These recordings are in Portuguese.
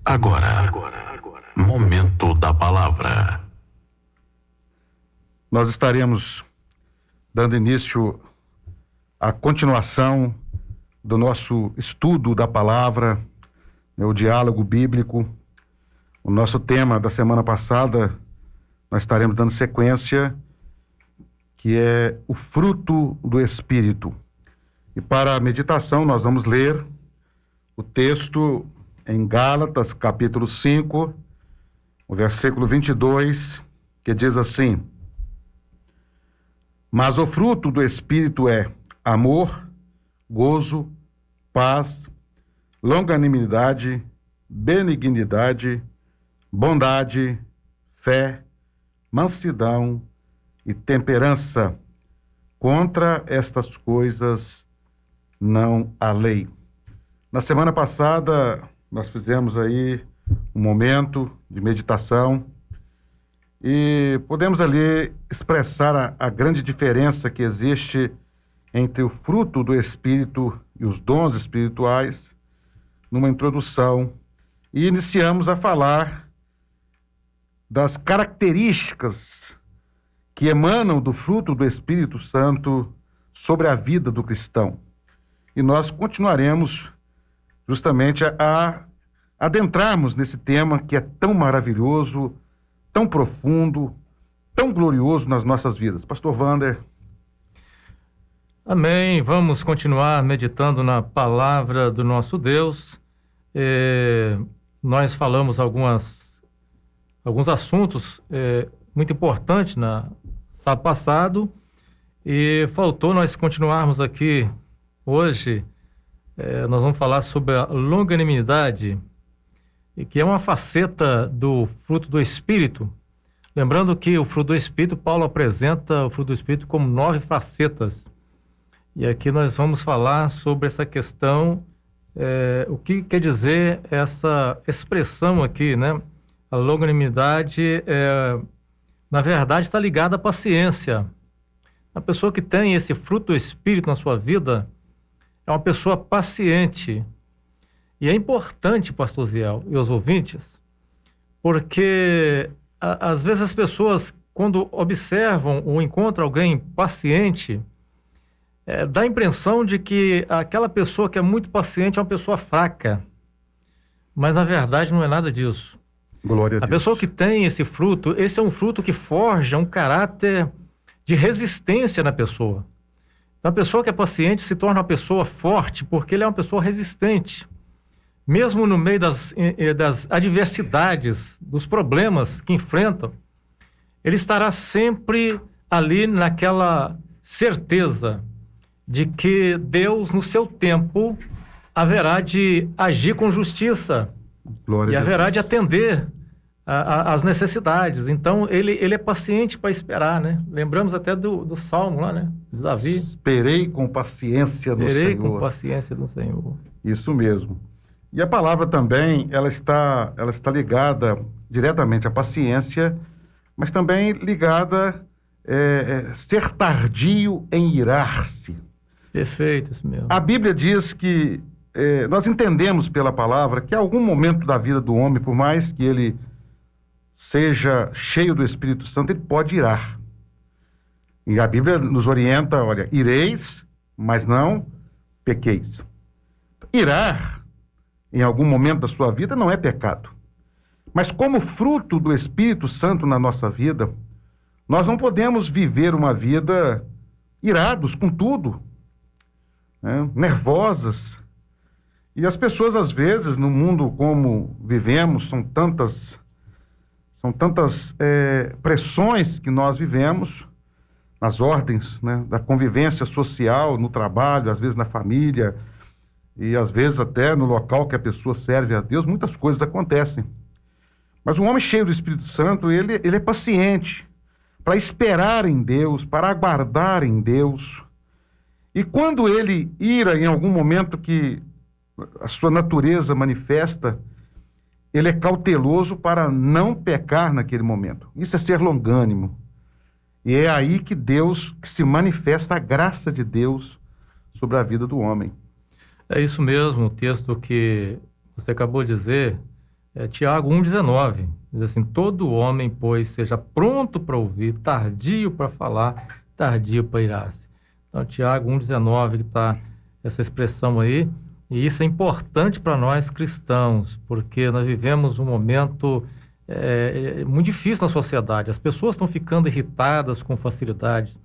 Agora, momento da palavra. Nós estaremos dando início à continuação do nosso estudo da palavra, o diálogo bíblico. O nosso tema da semana passada, nós estaremos dando sequência, que é o fruto do Espírito. E para a meditação nós vamos ler o texto em Gálatas, capítulo 5, o versículo 22, que diz assim: Mas o fruto do Espírito é amor, gozo, paz, longanimidade, benignidade, bondade, fé, mansidão e temperança. Contra estas coisas não há lei. Na semana passada, nós fizemos aí um momento de meditação e podemos ali expressar a grande diferença que existe entre o fruto do Espírito e os dons espirituais numa introdução, e iniciamos a falar das características que emanam do fruto do Espírito Santo sobre a vida do cristão. E nós continuaremos justamente a adentrarmos nesse tema que é tão maravilhoso, tão profundo, tão glorioso nas nossas vidas. Pastor Wander. Amém. Vamos continuar meditando na palavra do nosso Deus. Nós falamos alguns assuntos muito importantes na sábado passado e faltou nós continuarmos aqui hoje. Nós vamos falar sobre a longanimidade, que é uma faceta do fruto do Espírito. Lembrando que o fruto do Espírito, Paulo apresenta o fruto do Espírito como 9 facetas. E aqui nós vamos falar sobre essa questão, o que quer dizer essa expressão aqui, né? A longanimidade, na verdade, está ligada à paciência. A pessoa que tem esse fruto do Espírito na sua vida é uma pessoa paciente. E é importante, pastor Ziel e os ouvintes, porque às vezes as pessoas, quando observam ou encontram alguém paciente, dá a impressão de que aquela pessoa que é muito paciente é uma pessoa fraca. Mas, na verdade, não é nada disso. Glória a Deus. A pessoa que tem esse fruto, esse é um fruto que forja um caráter de resistência na pessoa. Então, a pessoa que é paciente se torna uma pessoa forte porque ele é uma pessoa resistente. Mesmo no meio das adversidades, dos problemas que enfrentam, ele estará sempre ali naquela certeza de que Deus, no seu tempo, haverá de agir com justiça. Glória e a haverá Deus. de atender às necessidades. Então, ele é paciente para esperar, né? Lembramos até do Salmo lá, né? De Davi. Esperei com paciência no Senhor. Esperei com paciência no Senhor. Isso mesmo. E a palavra também, ela está ligada diretamente à paciência, mas também ligada a ser tardio em irar-se. Perfeito, isso mesmo. A Bíblia diz que nós entendemos pela palavra que em algum momento da vida do homem, por mais que ele seja cheio do Espírito Santo, ele pode irar. E a Bíblia nos orienta, olha, ireis, mas não pequeis. Irar, em algum momento da sua vida, não é pecado. Mas como fruto do Espírito Santo na nossa vida, nós não podemos viver uma vida irados com tudo, né? Nervosas. E as pessoas, às vezes, no mundo como vivemos, são tantas pressões que nós vivemos, nas ordens, né, da convivência social, no trabalho, às vezes na família, e às vezes até no local que a pessoa serve a Deus, muitas coisas acontecem. Mas um homem cheio do Espírito Santo, ele é paciente para esperar em Deus, para aguardar em Deus. E quando ele ira em algum momento que a sua natureza manifesta, ele é cauteloso para não pecar naquele momento. Isso é ser longânimo. E é aí que se manifesta a graça de Deus sobre a vida do homem. É isso mesmo, o texto que você acabou de dizer, Tiago 1,19, diz assim: todo homem, pois, seja pronto para ouvir, tardio para falar, tardio para irar-se. Então, Tiago 1,19, que está essa expressão aí, e isso é importante para nós cristãos, porque nós vivemos um momento muito difícil na sociedade. As pessoas estão ficando irritadas com facilidade.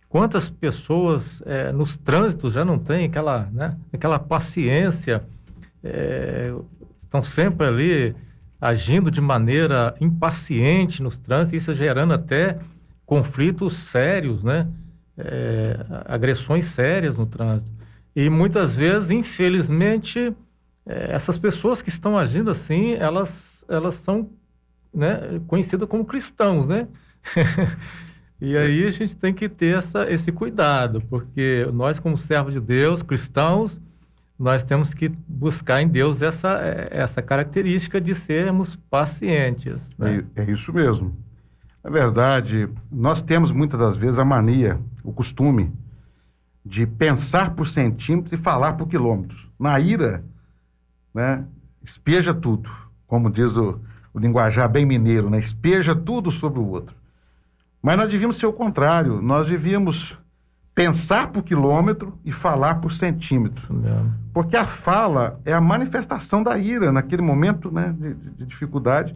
Quantas pessoas nos trânsitos já não têm aquela paciência, estão sempre ali agindo de maneira impaciente nos trânsitos, isso gerando até conflitos sérios, né? Agressões sérias no trânsito. E muitas vezes, infelizmente, essas pessoas que estão agindo assim, elas são, né, conhecidas como cristãos, né? E aí a gente tem que ter esse cuidado, porque nós, como servos de Deus, cristãos, nós temos que buscar em Deus essa característica de sermos pacientes, né? É isso mesmo. Na verdade, nós temos muitas das vezes a mania, o costume de pensar por centímetros e falar por quilômetros. Na ira, né, espeja tudo, como diz o linguajar bem mineiro, né, espeja tudo sobre o outro. Mas nós devíamos ser o contrário, nós devíamos pensar por quilômetro e falar por centímetros. Porque a fala é a manifestação da ira naquele momento, né, de dificuldade.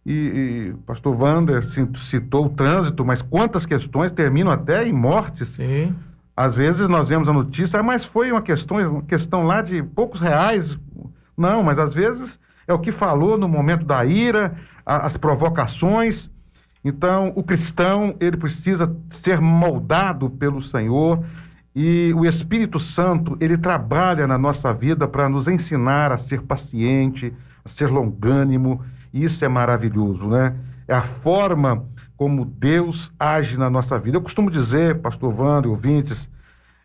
E o pastor Wander citou o trânsito, mas quantas questões terminam até em mortes. Sim. Às vezes nós vemos a notícia, mas foi uma questão lá de poucos reais. Não, mas às vezes é o que falou no momento da ira, as provocações. Então, o cristão, ele precisa ser moldado pelo Senhor, e o Espírito Santo, ele trabalha na nossa vida para nos ensinar a ser paciente, a ser longânimo, e isso é maravilhoso, né? É a forma como Deus age na nossa vida. Eu costumo dizer, pastor Wander, ouvintes,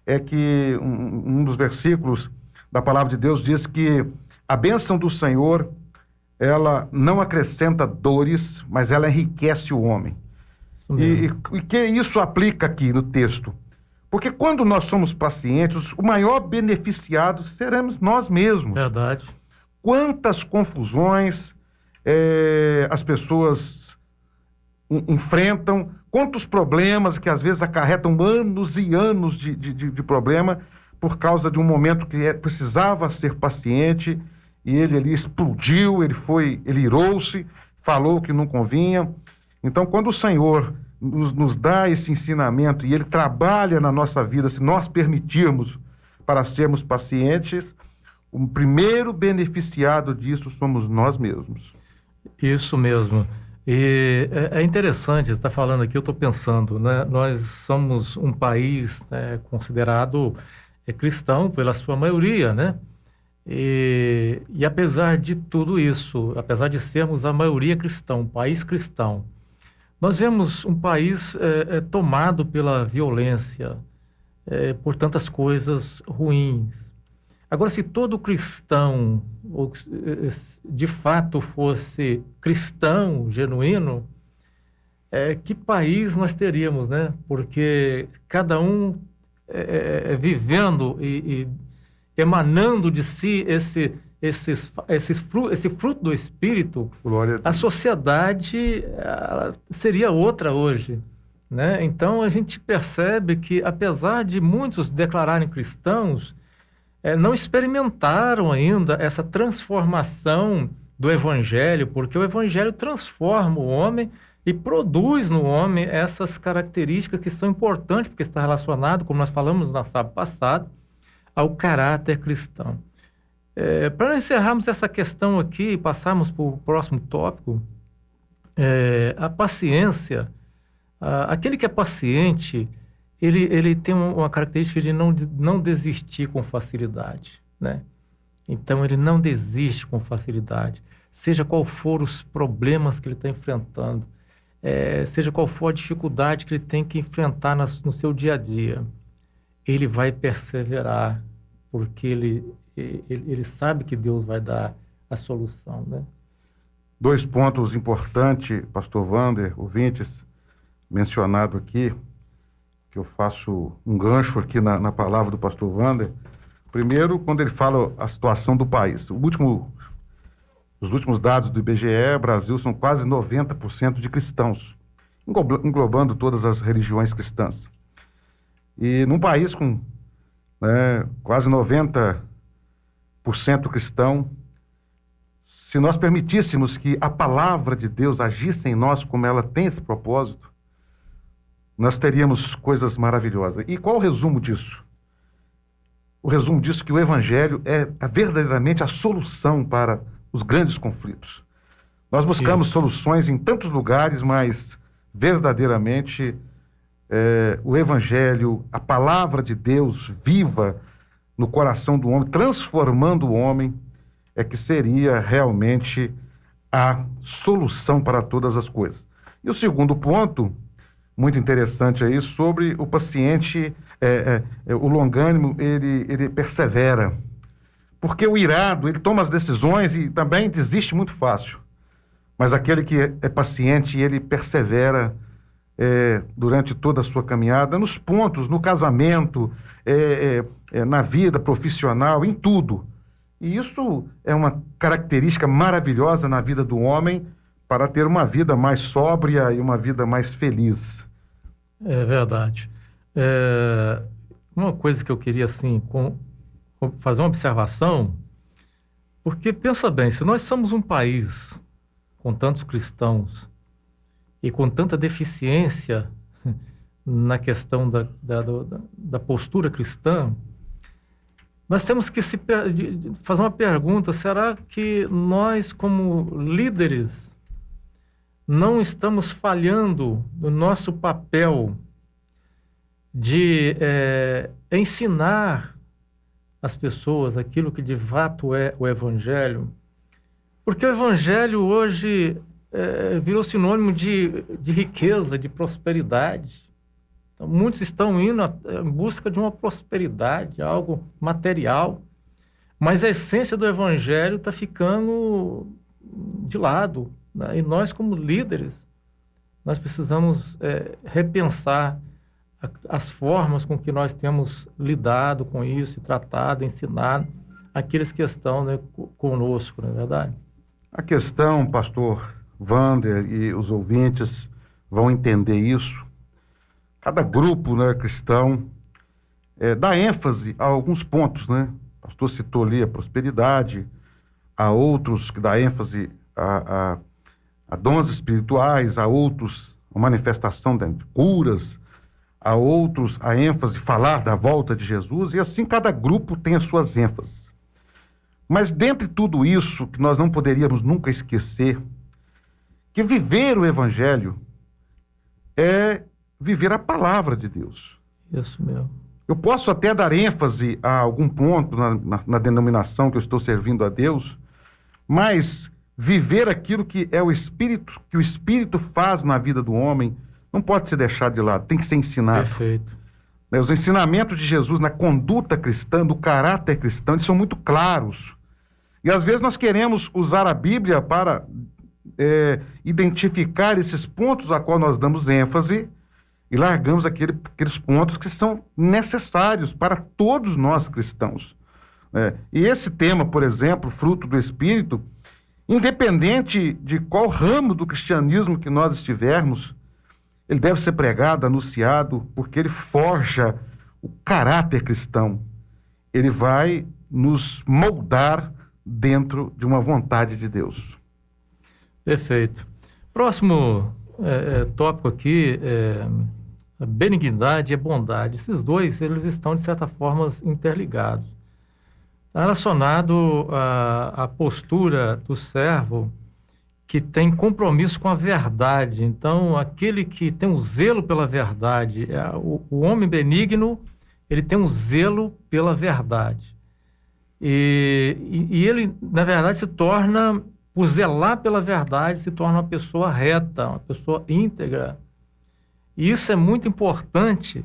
é que um dos versículos da palavra de Deus diz que a bênção do Senhor, ela não acrescenta dores, mas ela enriquece o homem. E que isso aplica aqui no texto? Porque quando nós somos pacientes, o maior beneficiado seremos nós mesmos. Verdade. Quantas confusões as pessoas enfrentam, quantos problemas que às vezes acarretam anos e anos de problema por causa de um momento que precisava ser paciente, e ele ali explodiu, ele irou-se, falou que não convinha. Então, quando o Senhor nos dá esse ensinamento e ele trabalha na nossa vida, se nós permitirmos para sermos pacientes, o primeiro beneficiado disso somos nós mesmos. Isso mesmo. E é interessante, você está falando aqui, eu estou pensando, né? Nós somos um país, né, considerado cristão pela sua maioria, né? E apesar de tudo isso, apesar de sermos a maioria cristã, um país cristão, nós vemos um país tomado pela violência, por tantas coisas ruins. Agora, se todo cristão de fato fosse cristão, genuíno, que país nós teríamos, né? Porque cada um vivendo e emanando de si esse fruto do Espírito, a sociedade seria outra hoje, né? Então, a gente percebe que, apesar de muitos declararem cristãos, não experimentaram ainda essa transformação do Evangelho, porque o Evangelho transforma o homem e produz no homem essas características que são importantes, porque está relacionado, como nós falamos no sábado passado, ao caráter cristão. Para encerrarmos essa questão aqui e passarmos para o próximo tópico, a paciência, aquele que é paciente, ele tem uma característica de não desistir com facilidade, né? Então, ele não desiste com facilidade, seja qual for os problemas que ele está enfrentando, seja qual for a dificuldade que ele tem que enfrentar no seu dia a dia, ele vai perseverar, porque ele sabe que Deus vai dar a solução, né? 2 pontos importantes, pastor Wander, ouvintes, mencionado aqui, que eu faço um gancho aqui na palavra do pastor Wander. Primeiro, quando ele fala a situação do país. O último Os últimos dados do IBGE, Brasil, são quase 90% de cristãos, englobando todas as religiões cristãs. E num país com, né, quase 90% cristão, se nós permitíssemos que a palavra de Deus agisse em nós como ela tem esse propósito, nós teríamos coisas maravilhosas. E qual o resumo disso? O resumo disso é que o Evangelho é verdadeiramente a solução para os grandes conflitos. Nós buscamos soluções em tantos lugares, mas verdadeiramente o Evangelho, a palavra de Deus viva no coração do homem, transformando o homem, é que seria realmente a solução para todas as coisas. E o segundo ponto, muito interessante aí, sobre o paciente, o longânimo, ele persevera. Porque o irado, ele toma as decisões e também desiste muito fácil. Mas aquele que é paciente, ele persevera durante toda a sua caminhada, nos pontos, no casamento, na vida profissional, em tudo. E isso é uma característica maravilhosa na vida do homem para ter uma vida mais sóbria e uma vida mais feliz. É verdade. Uma coisa que eu queria, assim, fazer uma observação, porque pensa bem, se nós somos um país com tantos cristãos e com tanta deficiência na questão da postura cristã, nós temos que fazer uma pergunta: será que nós, como líderes, não estamos falhando no nosso papel de ensinar as pessoas aquilo que de fato é o Evangelho? Porque o Evangelho hoje virou sinônimo de riqueza, de prosperidade. Então, muitos estão indo em busca de uma prosperidade, algo material, mas a essência do Evangelho está ficando de lado, né? E nós, como líderes, nós precisamos repensar as formas com que nós temos lidado com isso, e tratado, ensinado aqueles que estão, né, conosco, não é verdade? A questão, pastor Wander e os ouvintes vão entender isso. Cada grupo, né, cristão dá ênfase a alguns pontos, né? O pastor citou ali a prosperidade, há outros que dá ênfase a dons espirituais, há outros a manifestação de curas, há outros a ênfase falar da volta de Jesus, e assim cada grupo tem as suas ênfases. Mas dentre tudo isso, que nós não poderíamos nunca esquecer, que viver o Evangelho é viver a palavra de Deus. Isso mesmo. Eu posso até dar ênfase a algum ponto na denominação que eu estou servindo a Deus, mas viver aquilo que é o Espírito, que o Espírito faz na vida do homem, não pode ser deixado de lado, tem que ser ensinado. Perfeito. Os ensinamentos de Jesus na conduta cristã, do caráter cristão, eles são muito claros. E às vezes nós queremos usar a Bíblia para identificar esses pontos a qual nós damos ênfase, e largamos aqueles pontos que são necessários para todos nós cristãos. E esse tema, por exemplo, fruto do Espírito, independente de qual ramo do cristianismo que nós estivermos, ele deve ser pregado, anunciado, porque ele forja o caráter cristão. Ele vai nos moldar dentro de uma vontade de Deus. Perfeito. Próximo tópico aqui a benignidade e a bondade. Esses dois, eles estão, de certa forma, interligados. Está relacionado à postura do servo que tem compromisso com a verdade. Então, aquele que tem um zelo pela verdade, o homem benigno, ele tem um zelo pela verdade. E ele, na verdade, se torna, por zelar pela verdade, se torna uma pessoa reta, uma pessoa íntegra. E isso é muito importante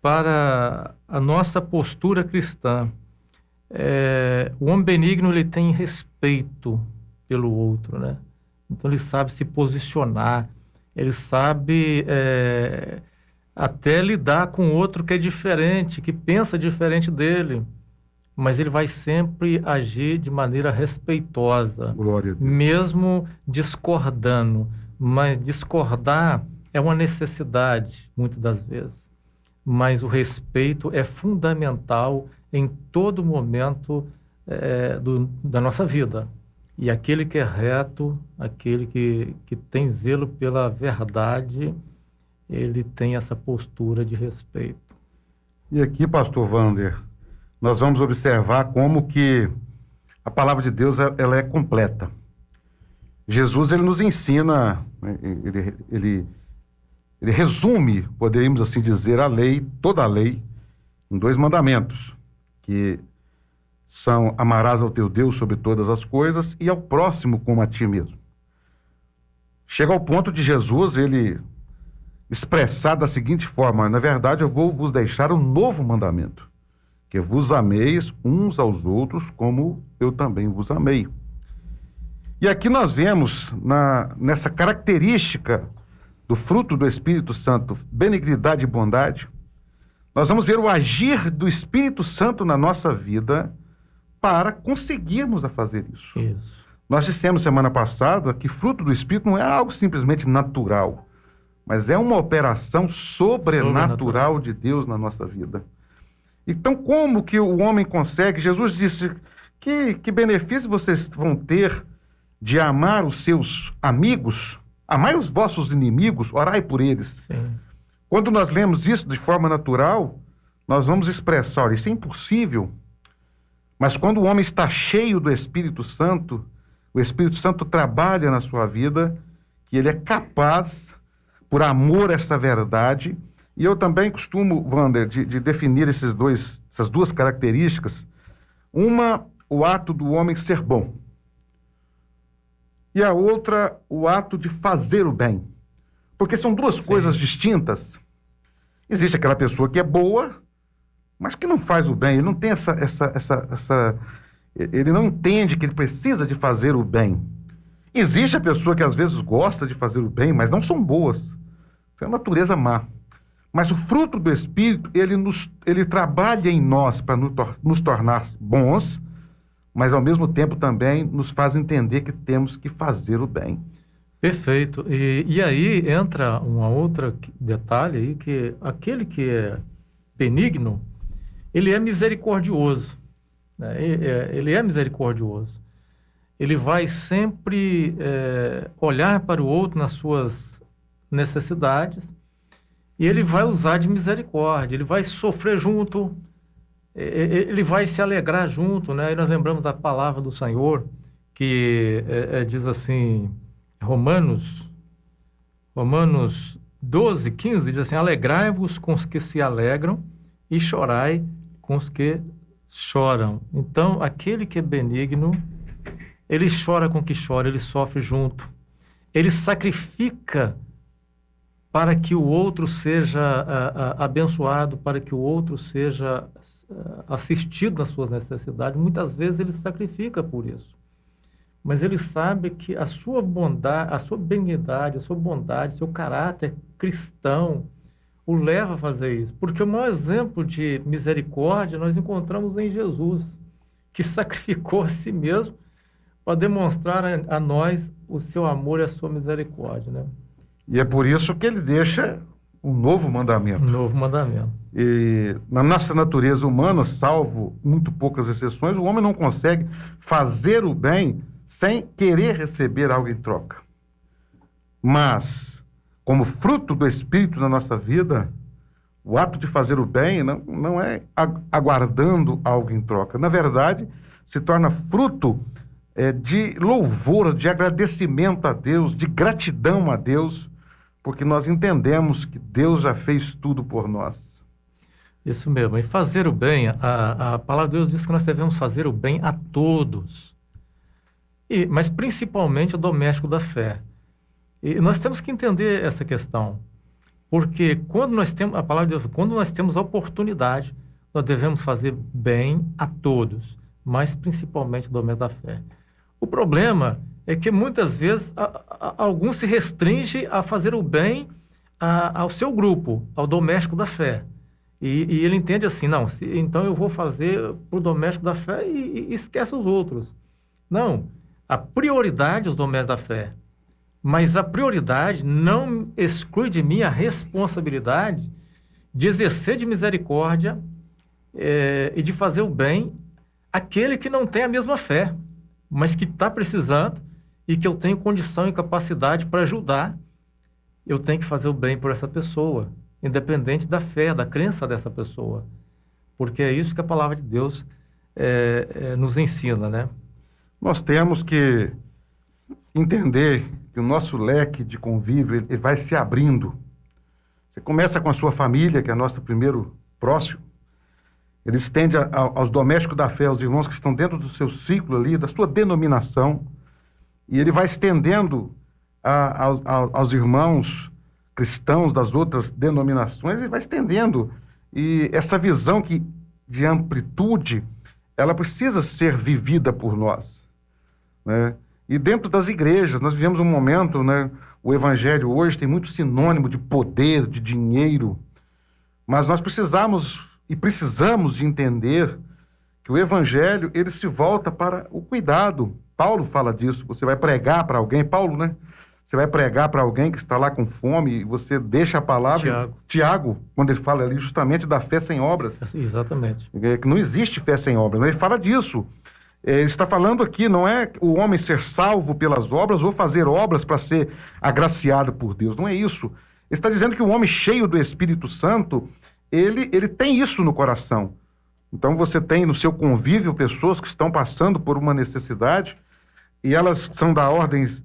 para a nossa postura cristã. O homem benigno, ele tem respeito pelo outro, né? Então ele sabe se posicionar, ele sabe até lidar com outro que é diferente, que pensa diferente dele. mas ele vai sempre agir de maneira respeitosa, Glória a Deus. mesmo discordando. Mas discordar é uma necessidade, muitas das vezes. Mas o respeito é fundamental em todo momento da nossa vida. E aquele que é reto, aquele que tem zelo pela verdade, ele tem essa postura de respeito. E aqui, pastor Wander, nós vamos observar como que a palavra de Deus ela é completa. Jesus ele nos ensina, ele resume, poderíamos assim dizer, a lei, toda a lei, em 2 mandamentos, que são: amarás ao teu Deus sobre todas as coisas e ao próximo como a ti mesmo. Chega ao ponto de Jesus, ele expressar da seguinte forma: na verdade eu vou vos deixar um novo mandamento, que vos ameis uns aos outros como eu também vos amei. E aqui nós vemos nessa característica do fruto do Espírito Santo, benignidade e bondade, nós vamos ver o agir do Espírito Santo na nossa vida para conseguirmos a fazer isso. Isso. Nós dissemos semana passada que fruto do Espírito não é algo simplesmente natural, mas é uma operação sobrenatural de Deus na nossa vida. Então, como que o homem consegue? Jesus disse: que benefícios vocês vão ter de amar os seus amigos? Amai os vossos inimigos, orai por eles. Sim. Quando nós lemos isso de forma natural, nós vamos expressar: olha, isso é impossível. Mas quando o homem está cheio do Espírito Santo, o Espírito Santo trabalha na sua vida, que ele é capaz, por amor a essa verdade. E eu também costumo, Wander, de definir essas 2 características. Uma, o ato do homem ser bom. E a outra, o ato de fazer o bem. Porque são 2 coisas distintas. Existe aquela pessoa que é boa, mas que não faz o bem. Ele não tem ele não entende que ele precisa de fazer o bem. Existe a pessoa que às vezes gosta de fazer o bem, mas não são boas. É a natureza má. Mas o fruto do Espírito, ele trabalha em nós para nos tornar bons, mas ao mesmo tempo também nos faz entender que temos que fazer o bem. Perfeito. E aí entra uma outra detalhe aí, que aquele que é benigno, ele é misericordioso. Né? Ele é misericordioso. Ele vai sempre olhar para o outro nas suas necessidades e ele vai usar de misericórdia, ele vai sofrer junto, ele vai se alegrar junto, né? E nós lembramos da palavra do Senhor, que diz assim, Romanos 12, 15, diz assim: alegrai-vos com os que se alegram e chorai com os que choram. Então, aquele que é benigno, ele chora com o que chora, ele sofre junto, ele sacrifica para que o outro seja abençoado, para que o outro seja assistido nas suas necessidades. Muitas vezes ele sacrifica por isso. Mas ele sabe que a sua bondade, a sua benignidade, a sua bondade, seu caráter cristão o leva a fazer isso. Porque o maior exemplo de misericórdia nós encontramos em Jesus, que sacrificou a si mesmo para demonstrar a nós o seu amor e a sua misericórdia, né? E é por isso que ele deixa um novo mandamento. Um novo mandamento. E na nossa natureza humana, salvo muito poucas exceções, o homem não consegue fazer o bem sem querer receber algo em troca. Mas, como fruto do Espírito na nossa vida, o ato de fazer o bem não é aguardando algo em troca. Na verdade, se torna fruto de louvor, de agradecimento a Deus, de gratidão a Deus, porque nós entendemos que Deus já fez tudo por nós. Isso mesmo. E fazer o bem, a palavra de Deus diz que nós devemos fazer o bem a todos, mas principalmente ao doméstico da fé. E nós temos que entender essa questão, porque quando nós temos, a palavra de Deus, quando nós temos a oportunidade, nós devemos fazer bem a todos, mas principalmente ao doméstico da fé. O problema é que muitas vezes alguns se restringem a fazer o bem ao seu grupo, ao doméstico da fé. E ele entende assim, não, então eu vou fazer para o doméstico da fé e esquece os outros. Não, a prioridade é os domésticos da fé. Mas a prioridade não exclui de mim a responsabilidade de exercer de misericórdia e de fazer o bem àquele que não tem a mesma fé, mas que está precisando e que eu tenho condição e capacidade para ajudar. Eu tenho que fazer o bem por essa pessoa, independente da fé, da crença dessa pessoa. Porque é isso que a palavra de Deus nos ensina, né? Nós temos que entender que o nosso leque de convívio ele vai se abrindo. Você começa com a sua família, que é nosso primeiro próximo. Ele estende aos domésticos da fé, aos irmãos que estão dentro do seu ciclo ali, da sua denominação. E ele vai estendendo aos irmãos cristãos das outras denominações, e vai estendendo. E essa visão de amplitude, ela precisa ser vivida por nós, né? E dentro das igrejas, nós vivemos um momento, né? O evangelho hoje tem muito sinônimo de poder, de dinheiro, mas nós precisamos de entender que o evangelho, ele se volta para o cuidado. Paulo fala disso. Você vai pregar para alguém, Paulo, né? Você vai pregar para alguém que está lá com fome e você deixa a palavra... Tiago, quando ele fala ali justamente da fé sem obras. Exatamente. Que não existe fé sem obras. Ele fala disso. Ele está falando aqui, não é o homem ser salvo pelas obras ou fazer obras para ser agraciado por Deus. Não é isso. Ele está dizendo que o homem cheio do Espírito Santo, ele tem isso no coração. Então você tem no seu convívio pessoas que estão passando por uma necessidade e elas são da ordens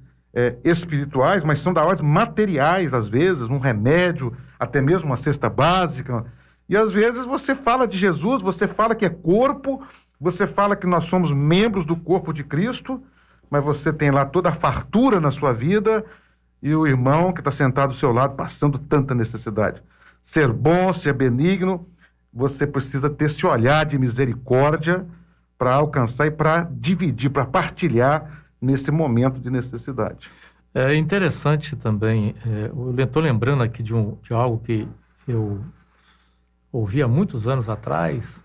espirituais, mas são da ordem materiais, às vezes, um remédio, até mesmo uma cesta básica. E às vezes você fala de Jesus, você fala que é corpo, você fala que nós somos membros do corpo de Cristo, mas você tem lá toda a fartura na sua vida e o irmão que está sentado do seu lado passando tanta necessidade. Ser bom, ser benigno, você precisa ter esse olhar de misericórdia para alcançar e para dividir, para partilhar nesse momento de necessidade. É interessante também, eu estou lembrando aqui de algo que eu ouvi há muitos anos atrás,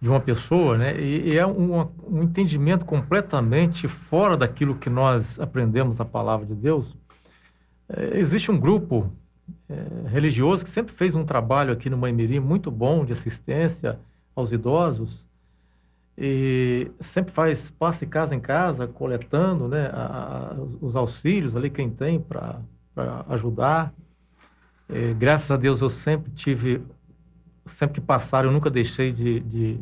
de uma pessoa, né? E é um entendimento completamente fora daquilo que nós aprendemos na palavra de Deus. Existe um grupo religioso que sempre fez um trabalho aqui no Maimirim muito bom de assistência aos idosos e sempre passa de casa em casa coletando, né, os auxílios ali quem tem para ajudar. Graças a Deus eu sempre que passaram eu nunca deixei de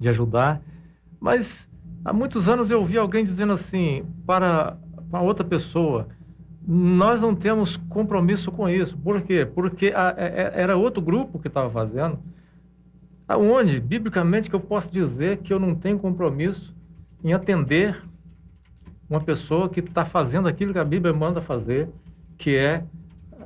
ajudar, mas há muitos anos eu ouvi alguém dizendo assim para outra pessoa: nós não temos compromisso com isso. Por quê? Porque era outro grupo que estava fazendo. Aonde, biblicamente, que eu posso dizer que eu não tenho compromisso em atender uma pessoa que está fazendo aquilo que a Bíblia manda fazer, que é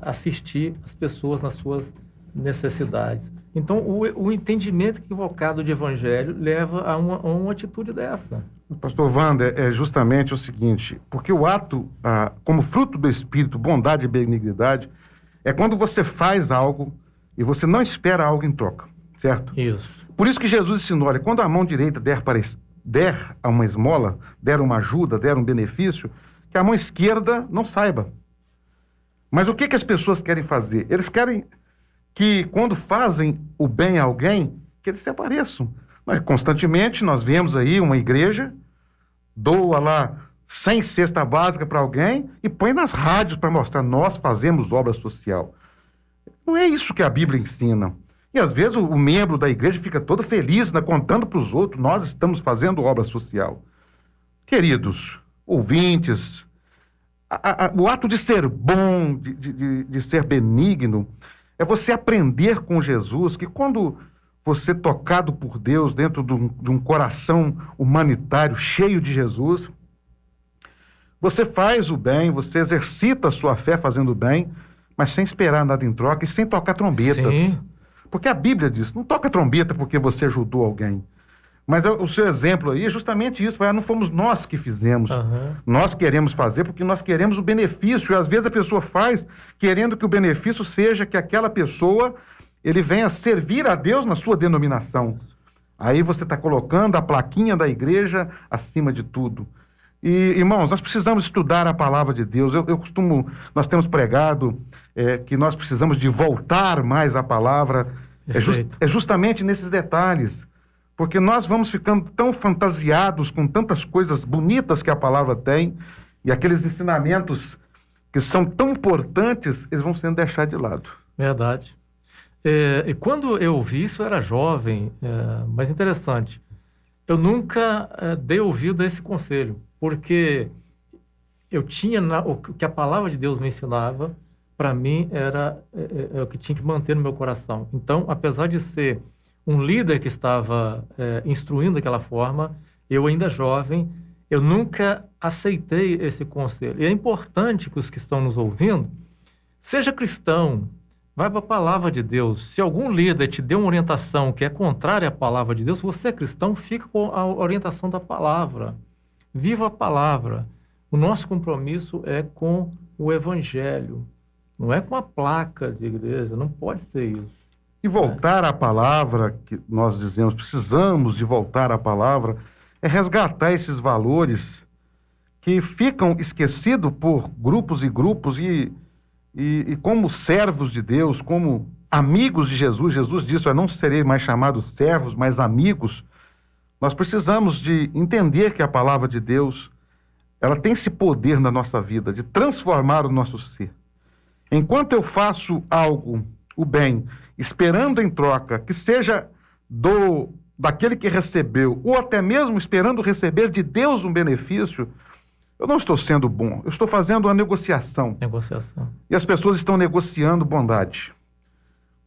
assistir as pessoas nas suas necessidades. Então, o entendimento equivocado de evangelho leva a uma atitude dessa. Pastor Wander, é justamente o seguinte, porque o ato, como fruto do Espírito, bondade e benignidade, é quando você faz algo e você não espera algo em troca, certo? Isso. Por isso que Jesus ensinou, olha, quando a mão direita der uma esmola, der uma ajuda, der um benefício, que a mão esquerda não saiba. Mas o que as pessoas querem fazer? Eles querem que quando fazem o bem a alguém, que eles se apareçam. Mas constantemente nós vemos aí uma igreja, doa lá 100 cesta básica para alguém e põe nas rádios para mostrar, nós fazemos obra social. Não é isso que a Bíblia ensina. E às vezes o membro da igreja fica todo feliz, né, contando para os outros, nós estamos fazendo obra social. Queridos ouvintes, o ato de ser bom, de ser benigno, é você aprender com Jesus que quando você, tocado por Deus dentro de um coração humanitário cheio de Jesus, você faz o bem, você exercita a sua fé fazendo o bem, mas sem esperar nada em troca e sem tocar trombetas. Sim. Porque a Bíblia diz, não toca trombeta porque você ajudou alguém. Mas o seu exemplo aí é justamente isso, não fomos nós que fizemos. Uhum. Nós queremos fazer porque nós queremos o benefício. E às vezes a pessoa faz querendo que o benefício seja que aquela pessoa ele venha servir a Deus na sua denominação. Aí você está colocando a plaquinha da igreja acima de tudo. E, irmãos, nós precisamos estudar a palavra de Deus. Nós temos pregado que nós precisamos de voltar mais à palavra. É justamente nesses detalhes. Porque nós vamos ficando tão fantasiados com tantas coisas bonitas que a palavra tem, e aqueles ensinamentos que são tão importantes, eles vão sendo deixados de lado. Verdade. E quando eu ouvi isso, eu era jovem, mas interessante. Eu nunca dei ouvido a esse conselho, porque eu tinha o que a palavra de Deus me ensinava, para mim era o que tinha que manter no meu coração. Então, apesar de ser um líder que estava instruindo daquela forma, eu ainda jovem, eu nunca aceitei esse conselho. E é importante que os que estão nos ouvindo, seja cristão, vai para a palavra de Deus. Se algum líder te deu uma orientação que é contrária à palavra de Deus, você é cristão, fica com a orientação da palavra. Viva a palavra. O nosso compromisso é com o evangelho, não é com a placa de igreja, não pode ser isso. E voltar à palavra, que nós dizemos, precisamos de voltar à palavra, é resgatar esses valores que ficam esquecidos por grupos e grupos e como servos de Deus, como amigos de Jesus. Jesus disse, eu não serei mais chamados servos, mas amigos. Nós precisamos de entender que a palavra de Deus, ela tem esse poder na nossa vida, de transformar o nosso ser. Enquanto eu faço algo, o bem, esperando em troca, que seja daquele que recebeu, ou até mesmo esperando receber de Deus um benefício, eu não estou sendo bom, eu estou fazendo uma negociação. E as pessoas estão negociando bondade.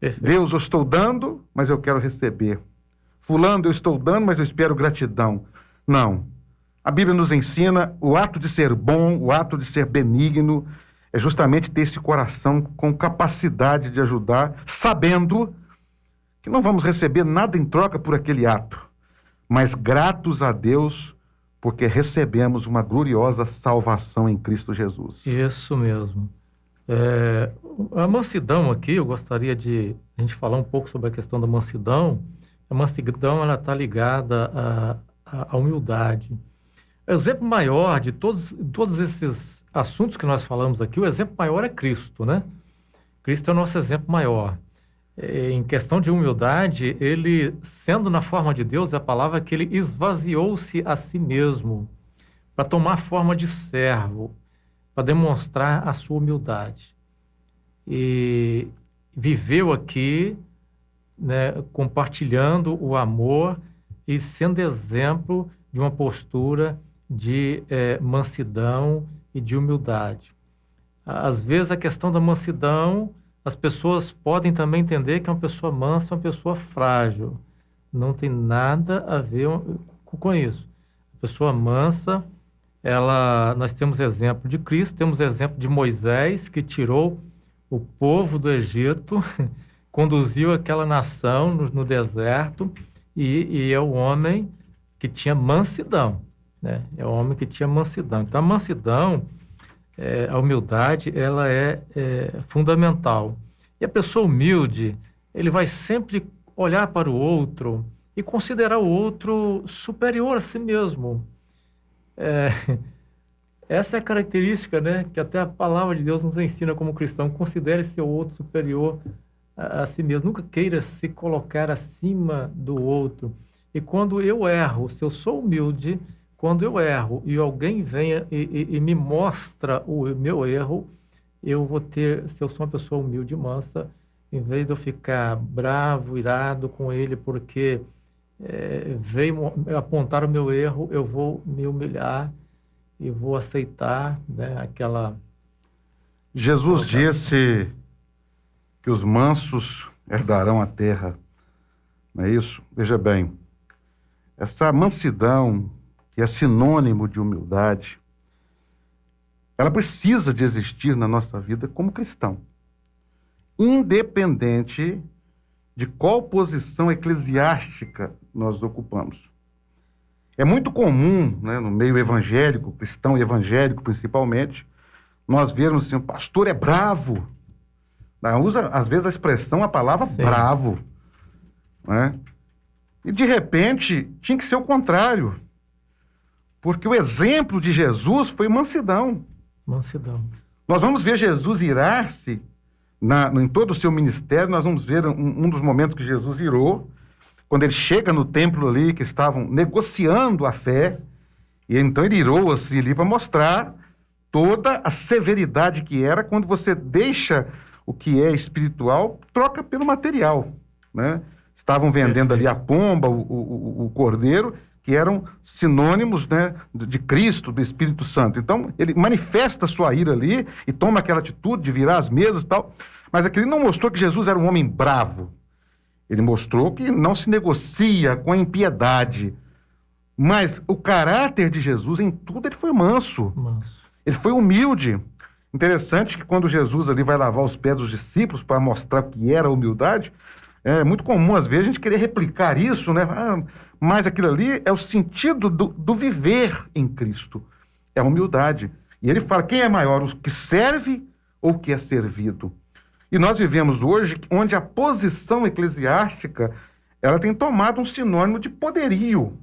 Perfeito. Deus, eu estou dando, mas eu quero receber. Fulano, eu estou dando, mas eu espero gratidão. Não. A Bíblia nos ensina o ato de ser bom, o ato de ser benigno, é justamente ter esse coração com capacidade de ajudar, sabendo que não vamos receber nada em troca por aquele ato, mas gratos a Deus porque recebemos uma gloriosa salvação em Cristo Jesus. Isso mesmo. A mansidão aqui, eu gostaria de a gente falar um pouco sobre a questão da mansidão. A mansidão, ela está ligada à humildade. O exemplo maior de todos esses assuntos que nós falamos aqui, o exemplo maior é Cristo, né? Cristo é o nosso exemplo maior. Em questão de humildade, ele, sendo na forma de Deus, a palavra é que ele esvaziou-se a si mesmo para tomar forma de servo, para demonstrar a sua humildade. E viveu aqui, né, compartilhando o amor e sendo exemplo de uma postura de mansidão e de humildade. Às vezes a questão da mansidão, as pessoas podem também entender que uma pessoa mansa é uma pessoa frágil. Não tem nada a ver com isso. A pessoa mansa, nós temos exemplo de Cristo, temos exemplo de Moisés, que tirou o povo do Egito, conduziu aquela nação no deserto, e é o homem que tinha mansidão, né? É o homem que tinha mansidão. Então, a mansidão, a humildade, ela é fundamental. E a pessoa humilde, ele vai sempre olhar para o outro e considerar o outro superior a si mesmo. Essa é a característica, né, que até a palavra de Deus nos ensina como cristão. Considere seu outro superior a si mesmo. Nunca queira se colocar acima do outro. E quando eu erro, se eu sou humilde, quando eu erro e alguém venha e me mostra o meu erro, eu vou ter, se eu sou uma pessoa humilde e mansa, em vez de eu ficar bravo, irado com ele, porque veio apontar o meu erro, eu vou me humilhar e vou aceitar, né, aquela... Jesus disse que os mansos herdarão a terra, não é isso? Veja bem, essa mansidão, que é sinônimo de humildade, ela precisa de existir na nossa vida como cristão, independente de qual posição eclesiástica nós ocupamos. É muito comum, né, no meio evangélico, cristão e evangélico principalmente, nós vermos assim, o pastor é bravo, Usa, às vezes, a expressão, a palavra Sim. bravo. Né? E, de repente, tinha que ser o contrário. Porque o exemplo de Jesus foi mansidão. Mansidão. Nós vamos ver Jesus irar-se em todo o seu ministério. Nós vamos ver um dos momentos que Jesus irou, quando ele chega no templo ali, que estavam negociando a fé, e então ele irou-se ali para mostrar toda a severidade que era quando você deixa o que é espiritual, troca pelo material, né? Estavam vendendo ali a pomba, o cordeiro, que eram sinônimos, né, de Cristo, do Espírito Santo. Então, ele manifesta a sua ira ali e toma aquela atitude de virar as mesas e tal, mas aquele não mostrou que Jesus era um homem bravo. Ele mostrou que não se negocia com a impiedade. Mas o caráter de Jesus, em tudo, ele foi manso. Ele foi humilde. Interessante que quando Jesus ali vai lavar os pés dos discípulos para mostrar o que era a humildade, é muito comum, às vezes, a gente querer replicar isso, né? Mas aquilo ali é o sentido do viver em Cristo. É a humildade. E ele fala, quem é maior, o que serve ou o que é servido? E nós vivemos hoje onde a posição eclesiástica ela tem tomado um sinônimo de poderio,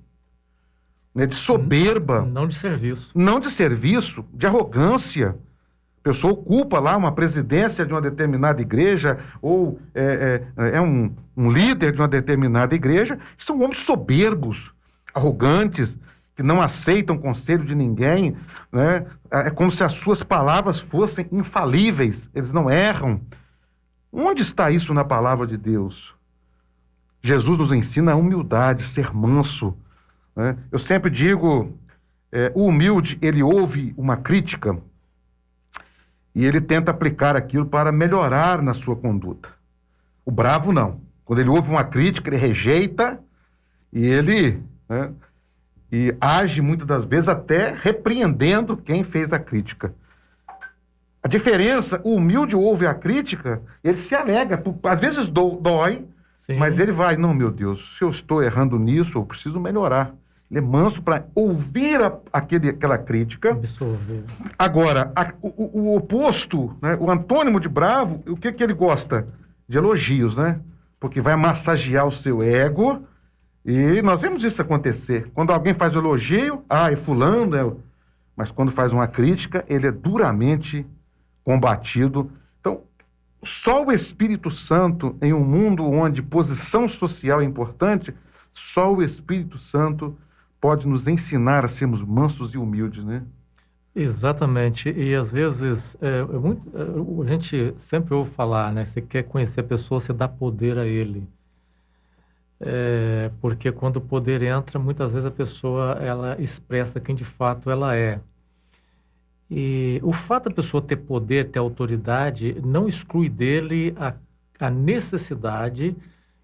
né? De soberba. Não de serviço. Não de serviço, de arrogância. A pessoa ocupa lá uma presidência de uma determinada igreja ou é um líder de uma determinada igreja. São homens soberbos, arrogantes, que não aceitam conselho de ninguém, né? É como se as suas palavras fossem infalíveis, eles não erram. Onde está isso na palavra de Deus? Jesus nos ensina a humildade, ser manso, né? Eu sempre digo, o humilde, ele ouve uma crítica e ele tenta aplicar aquilo para melhorar na sua conduta. O bravo não. Quando ele ouve uma crítica, ele rejeita e ele, né, e age muitas das vezes até repreendendo quem fez a crítica. A diferença, o humilde ouve a crítica, ele se alega, às vezes dói, Sim. mas ele vai, não, meu Deus, se eu estou errando nisso, eu preciso melhorar. Ele é manso para ouvir aquela crítica. Absorver. Agora, o oposto, né, o antônimo de bravo, o que ele gosta? De elogios, né? Porque vai massagear o seu ego, e nós vemos isso acontecer. Quando alguém faz um elogio, é fulano, mas quando faz uma crítica, ele é duramente combatido. Então, só o Espírito Santo, em um mundo onde posição social é importante, só o Espírito Santo pode nos ensinar a sermos mansos e humildes, né? Exatamente. E às vezes, a gente sempre ouve falar, né? Você quer conhecer a pessoa, você dá poder a ele. Porque quando o poder entra, muitas vezes a pessoa, ela expressa quem de fato ela é. E o fato da pessoa ter poder, ter autoridade, não exclui dele a necessidade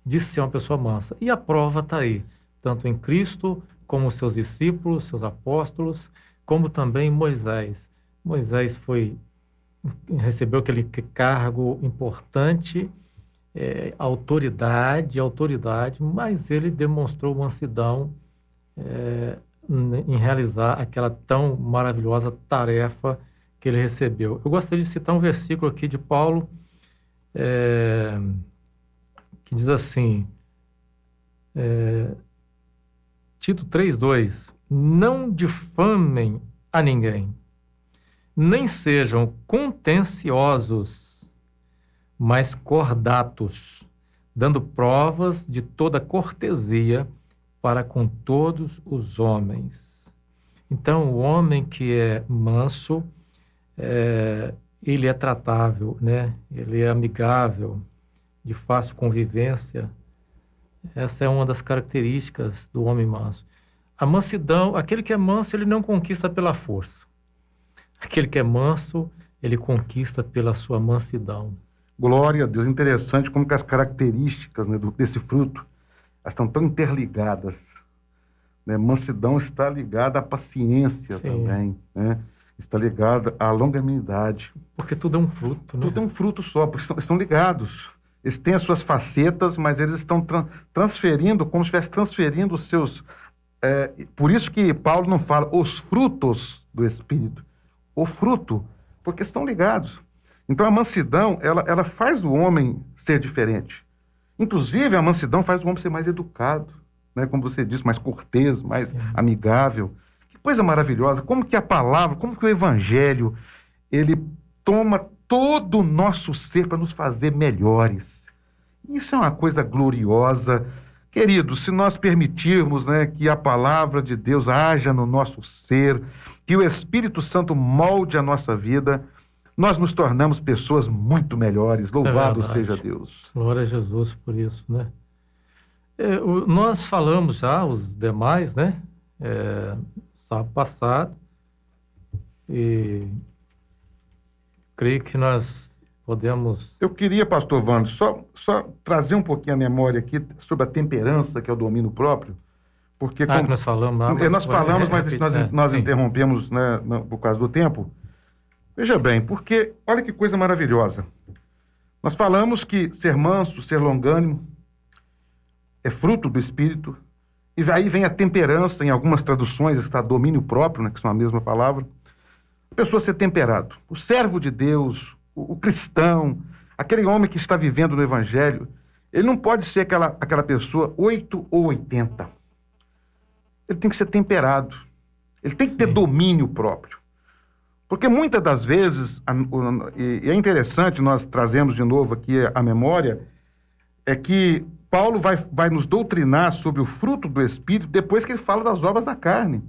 de ser uma pessoa mansa. E a prova está aí, tanto em Cristo, como seus discípulos, seus apóstolos, como também Moisés. Moisés recebeu aquele cargo importante, autoridade, mas ele demonstrou mansidão em realizar aquela tão maravilhosa tarefa que ele recebeu. Eu gostaria de citar um versículo aqui de Paulo, que diz assim, Tito 3:2, não difamem a ninguém, nem sejam contenciosos, mas cordatos, dando provas de toda cortesia para com todos os homens. Então, o homem que é manso, ele é tratável, né? Ele é amigável, de fácil convivência. Essa é uma das características do homem manso. A mansidão, aquele que é manso, ele não conquista pela força. Aquele que é manso, ele conquista pela sua mansidão. Glória a Deus. Interessante como que as características, né, desse fruto, elas estão tão interligadas, né? Mansidão está ligada à paciência. Sim. Também, né? Está ligada à longanimidade. Porque tudo é um fruto, né? Tudo é um fruto só, porque estão ligados. Eles têm as suas facetas, mas eles estão transferindo, como se estivesse transferindo os seus... por isso que Paulo não fala os frutos do Espírito. O fruto, porque estão ligados. Então a mansidão, ela faz o homem ser diferente. Inclusive a mansidão faz o homem ser mais educado, né? Como você disse, mais cortês, mais amigável. Que coisa maravilhosa. Como que a palavra, como que o evangelho, ele toma todo o nosso ser para nos fazer melhores. Isso é uma coisa gloriosa. Queridos, se nós permitirmos, né, que a palavra de Deus haja no nosso ser, que o Espírito Santo molde a nossa vida, nós nos tornamos pessoas muito melhores. Louvado seja Deus. Glória a Jesus por isso, né? Nós falamos já, os demais, né? Sábado passado, e creio que nós podemos... Eu queria, pastor Wander, só trazer um pouquinho a memória aqui sobre a temperança, que é o domínio próprio, porque... que nós falamos... nós falamos, mas nós interrompemos, né, por causa do tempo. Veja bem, porque olha que coisa maravilhosa. Nós falamos que ser manso, ser longânimo, é fruto do Espírito, e aí vem a temperança, em algumas traduções está domínio próprio, né, que são a mesma palavra. A pessoa ser temperado. O servo de Deus, o cristão, aquele homem que está vivendo no Evangelho, ele não pode ser aquela pessoa 8 ou 80. Ele tem que ser temperado. Ele tem que ter domínio próprio. Porque muitas das vezes, e é interessante, nós trazemos de novo aqui a memória, é que Paulo vai nos doutrinar sobre o fruto do Espírito depois que ele fala das obras da carne.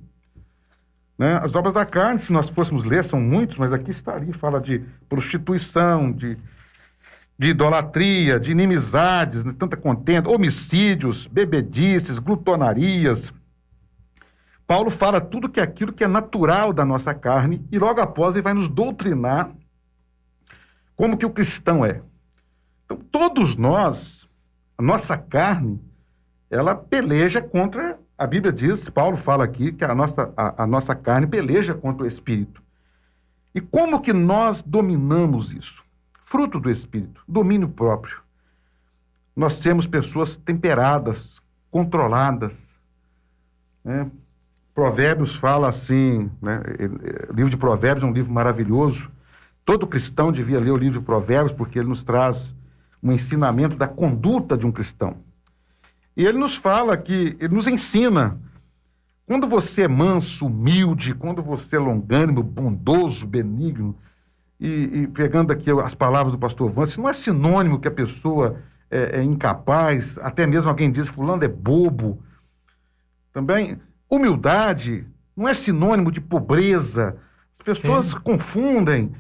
Né? As obras da carne, se nós fôssemos ler, são muitos, mas aqui estaria, fala de prostituição, de idolatria, de inimizades, né? Tanta contenda, homicídios, bebedices, glutonarias. Paulo fala tudo que é aquilo que é natural da nossa carne e logo após ele vai nos doutrinar como que o cristão é. Então, todos nós, a nossa carne, ela peleja contra, a Bíblia diz, Paulo fala aqui, que a nossa carne peleja contra o Espírito. E como que nós dominamos isso? Fruto do Espírito, domínio próprio. Nós sermos pessoas temperadas, controladas, né? Provérbios fala assim, né? O livro de Provérbios é um livro maravilhoso. Todo cristão devia ler o livro de Provérbios, porque ele nos traz um ensinamento da conduta de um cristão. E ele nos fala que, ele nos ensina, quando você é manso, humilde, quando você é longânimo, bondoso, benigno, e pegando aqui as palavras do pastor Wander, isso não é sinônimo que a pessoa é incapaz, até mesmo alguém diz, fulano é bobo. Também... humildade não é sinônimo de pobreza. As pessoas confundem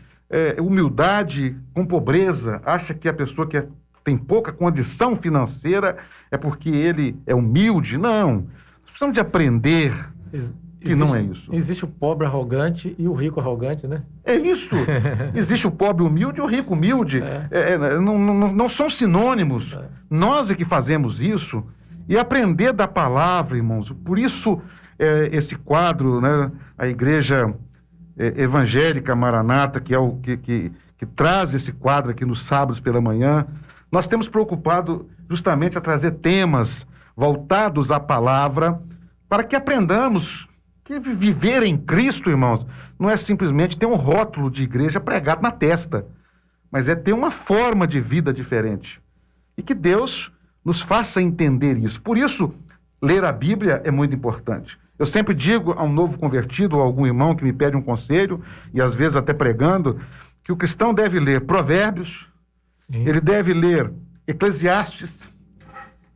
humildade com pobreza. Acha que a pessoa que tem pouca condição financeira é porque ele é humilde. Não. Nós precisamos de aprender que não é isso. Existe o pobre arrogante e o rico arrogante, né? É isso. Existe o pobre humilde e o rico humilde. Não são sinônimos. Nós é que fazemos isso. E aprender da palavra, irmãos. Por isso, esse quadro, né, a Igreja Evangélica Maranata, que é o que traz esse quadro aqui nos sábados pela manhã, nós temos preocupado justamente a trazer temas voltados à palavra, para que aprendamos que viver em Cristo, irmãos, não é simplesmente ter um rótulo de igreja pregado na testa, mas é ter uma forma de vida diferente. E que Deus nos faça entender isso. Por isso, ler a Bíblia é muito importante. Eu sempre digo a um novo convertido, ou a algum irmão que me pede um conselho, e às vezes até pregando, que o cristão deve ler Provérbios, ele deve ler Eclesiastes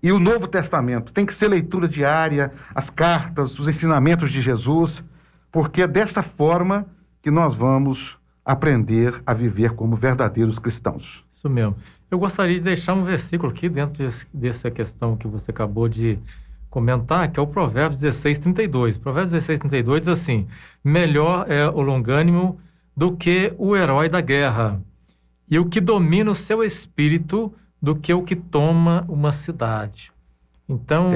e o Novo Testamento. Tem que ser leitura diária, as cartas, os ensinamentos de Jesus, porque é dessa forma que nós vamos aprender a viver como verdadeiros cristãos. Isso mesmo. Eu gostaria de deixar um versículo aqui dentro dessa questão que você acabou de comentar, que é o Provérbios 16:32. Provérbios 16:32 diz assim: melhor é o longânimo do que o herói da guerra, e o que domina o seu espírito do que o que toma uma cidade. Então,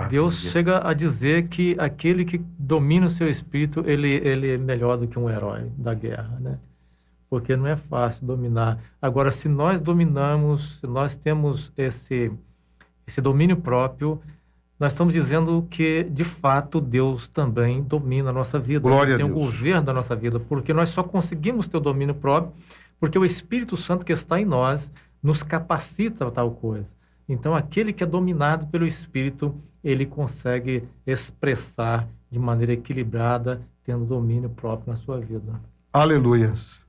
Deus chega a dizer que aquele que domina o seu espírito, ele é melhor do que um herói da guerra, né? Porque não é fácil dominar. Agora, se nós dominamos, se nós temos esse domínio próprio, nós estamos dizendo que, de fato, Deus também domina a nossa vida. Glória a Deus. Deus. Tem o governo da nossa vida, porque nós só conseguimos ter o domínio próprio Porque o Espírito Santo que está em nós nos capacita a tal coisa. Então, aquele que é dominado pelo Espírito, ele consegue expressar de maneira equilibrada, tendo domínio próprio na sua vida. Aleluias.